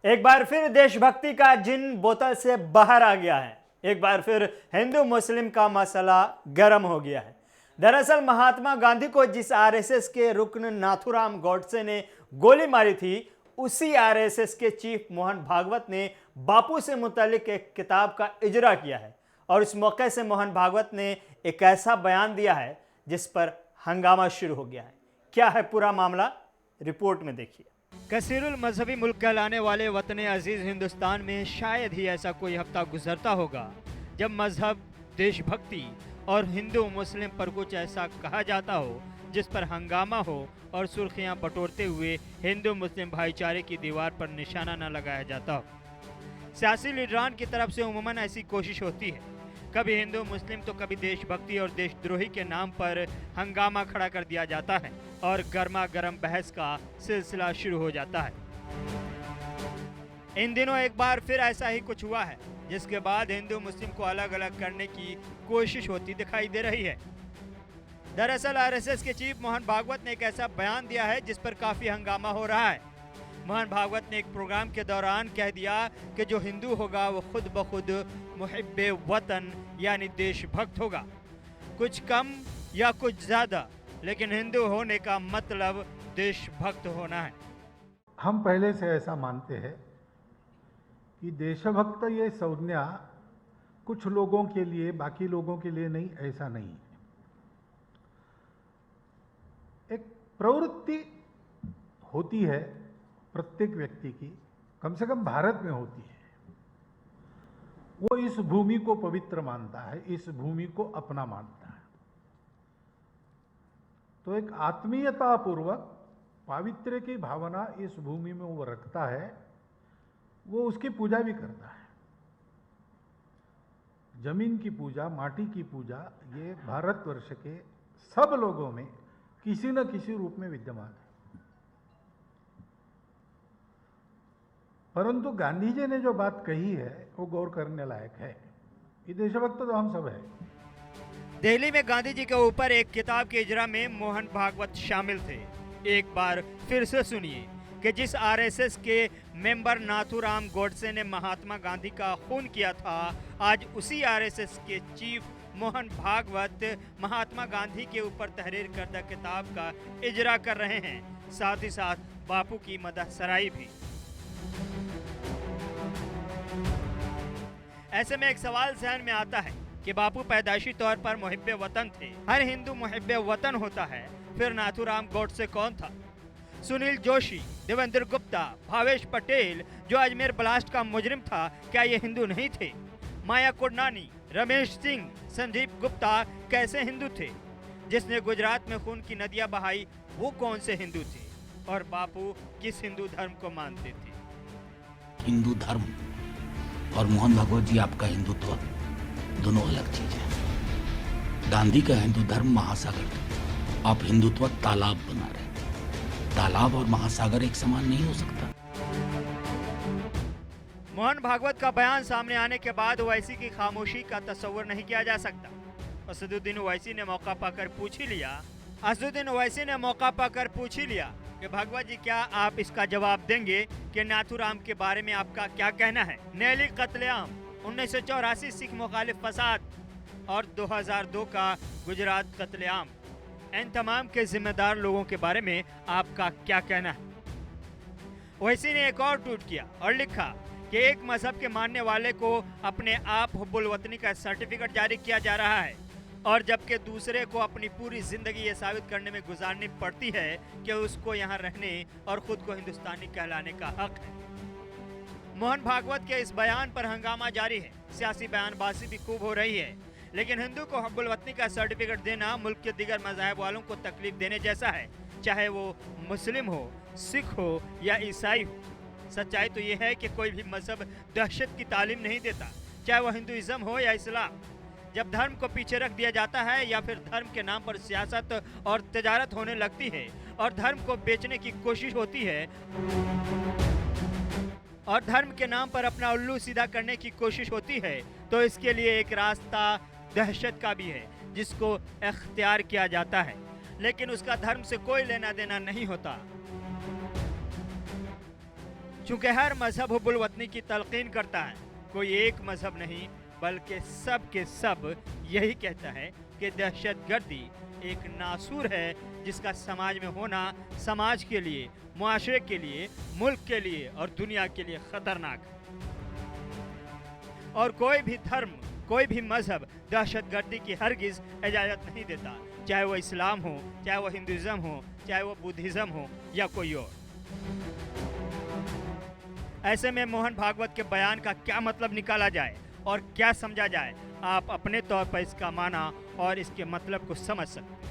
एक बार फिर देशभक्ति का जिन बोतल से बाहर आ गया है। एक बार फिर हिंदू मुस्लिम का मसला गर्म हो गया है। दरअसल महात्मा गांधी को जिस आरएसएस के रुकन नाथूराम गॉडसे ने गोली मारी थी, उसी आरएसएस के चीफ मोहन भागवत ने बापू से मुतालिक एक किताब का इजरा किया है और इस मौके से मोहन भागवत ने एक ऐसा बयान दिया है जिस पर हंगामा शुरू हो गया है। क्या है पूरा मामला, रिपोर्ट में देखिए। कसीरुल मजहबी मुल्क कहलाने वाले वतन अजीज हिंदुस्तान में शायद ही ऐसा कोई हफ्ता गुजरता होगा जब मजहब, देशभक्ति और हिंदू मुस्लिम पर कुछ ऐसा कहा जाता हो जिस पर हंगामा हो और सुर्खियां बटोरते हुए हिंदू मुस्लिम भाईचारे की दीवार पर निशाना न लगाया जाता हो। सियासी लीडरान की तरफ से उमूमन ऐसी कोशिश होती है, कभी हिंदू मुस्लिम तो कभी देशभक्ति और देशद्रोही के नाम पर हंगामा खड़ा कर दिया जाता है और गर्मा गर्म बहस का सिलसिला शुरू हो जाता है। इन दिनों एक बार फिर ऐसा ही कुछ हुआ है, जिसके बाद हिंदू मुस्लिम को अलग अलग करने की कोशिश होती दिखाई दे रही है। दरअसल आरएसएस के चीफ मोहन भागवत ने एक ऐसा बयान दिया है जिस पर काफी हंगामा हो रहा है। मोहन भागवत ने एक प्रोग्राम के दौरान कह दिया कि जो हिंदू होगा वो खुद ब खुद मुहिब्बे वतन यानी देशभक्त होगा, कुछ कम या कुछ ज्यादा, लेकिन हिंदू होने का मतलब देशभक्त होना है। हम पहले से ऐसा मानते हैं कि देशभक्त ये संज्ञा कुछ लोगों के लिए, बाकी लोगों के लिए नहीं, ऐसा नहीं है। एक प्रवृत्ति होती है प्रत्येक व्यक्ति की, कम से कम भारत में होती है। वो इस भूमि को पवित्र मानता है, इस भूमि को अपना मानता है। तो एक आत्मीयतापूर्वक पावित्र्य की भावना इस भूमि में वो रखता है, वो उसकी पूजा भी करता है। जमीन की पूजा, माटी की पूजा, ये भारतवर्ष के सब लोगों में किसी न किसी रूप में विद्यमान है। परंतु गांधी जी ने जो बात कही है वो गौर करने लायक है। ये देशभक्त तो हम सब है। दिल्ली में गांधी जी के ऊपर एक किताब के इजरा में मोहन भागवत शामिल थे। एक बार फिर से सुनिए कि जिस आरएसएस के मेंबर नाथूराम गॉडसे ने महात्मा गांधी का खून किया था, आज उसी आरएसएस के चीफ मोहन भागवत महात्मा गांधी के ऊपर तहरीर करदा किताब का इजरा कर रहे हैं, साथ ही साथ बापू की मदह सराई भी। ऐसे में एक सवाल जहन में आता है कि बापू पैदाइशी तौर पर मुहिब्बे वतन थे। हर हिंदू मुहिब्बे वतन होता है, फिर नाथूराम गॉडसे कौन था? सुनील जोशी, देवेंद्र गुप्ता, भावेश पटेल जो अजमेर ब्लास्ट का मुजरिम था, क्या ये हिंदू नहीं थे? माया कोडनानी, रमेश सिंह, संदीप गुप्ता कैसे हिंदू थे? जिसने गुजरात में खून की नदियां बहाई वो कौन से हिंदू थे? और बापू किस हिंदू धर्म को मानते थे? हिंदू धर्म और मोहन भागवत जी आपका हिंदुत्व दोनों अलग चीज है। गांधी का हिंदू धर्म महासागर था, आप हिंदुत्व तालाब बना रहे। तालाब और महासागर एक समान नहीं हो सकता। मोहन भागवत का बयान सामने आने के बाद ओवैसी की खामोशी का तस्वर नहीं किया जा सकता। असदुद्दीन ओवैसी ने मौका पाकर पूछ ही लिया कि भागवत जी, क्या आप इसका जवाब देंगे कि नाथूराम के बारे में आपका क्या कहना है? नेली कत्लेआम, 1984 सिख मुखालिफ फसाद और 2002 का गुजरात कत्लेआम, इन तमाम के जिम्मेदार लोगों के बारे में आपका क्या कहना है? ओवैसी ने एक और ट्वीट किया और लिखा कि एक मजहब के मानने वाले को अपने आप हुब्बुल वतनी का सर्टिफिकेट जारी किया जा रहा है, और जबकि दूसरे को अपनी पूरी जिंदगी ये साबित करने में गुजारनी पड़ती है कि उसको यहाँ रहने और खुद को हिंदुस्तानी कहलाने का हक है। मोहन भागवत के इस बयान पर हंगामा जारी है, सियासी बयानबाजी भी खूब हो रही है, लेकिन हिंदू को हुब्बुल वतनी का सर्टिफिकेट देना मुल्क के दीगर मज़ाहिब वालों को तकलीफ देने जैसा है, चाहे वो मुस्लिम हो, सिख हो या ईसाई हो। सच्चाई तो ये है कि कोई भी मजहब दहशत की तालीम नहीं देता, चाहे वो हिंदुइज्म हो या इस्लाम। जब धर्म को पीछे रख दिया जाता है या फिर धर्म के नाम पर सियासत और तजारत होने लगती है और धर्म को बेचने की कोशिश होती है और धर्म के नाम पर अपना उल्लू सीधा करने की कोशिश होती है, तो इसके लिए एक रास्ता दहशत का भी है जिसको इख्तियार किया जाता है, लेकिन उसका धर्म से कोई लेना देना नहीं होता। चूँकि हर मजहब हुब्बुल वतनी की तलकीन करता है, कोई एक मजहब नहीं बल्कि सब के सब यही कहता है कि दहशतगर्दी एक नासूर है जिसका समाज में होना समाज के लिए, मुआशरे के लिए, मुल्क के लिए और दुनिया के लिए खतरनाक है। और कोई भी धर्म, कोई भी मजहब दहशतगर्दी की हरगिज़ इजाज़त नहीं देता, चाहे वो इस्लाम हो, चाहे वो हिंदुज़म हो, चाहे वो बुद्धिज़्म हो या कोई और। ऐसे में मोहन भागवत के बयान का क्या मतलब निकाला जाए और क्या समझा जाए, आप अपने तौर पर इसका माना और इसके मतलब को समझ सकते हैं।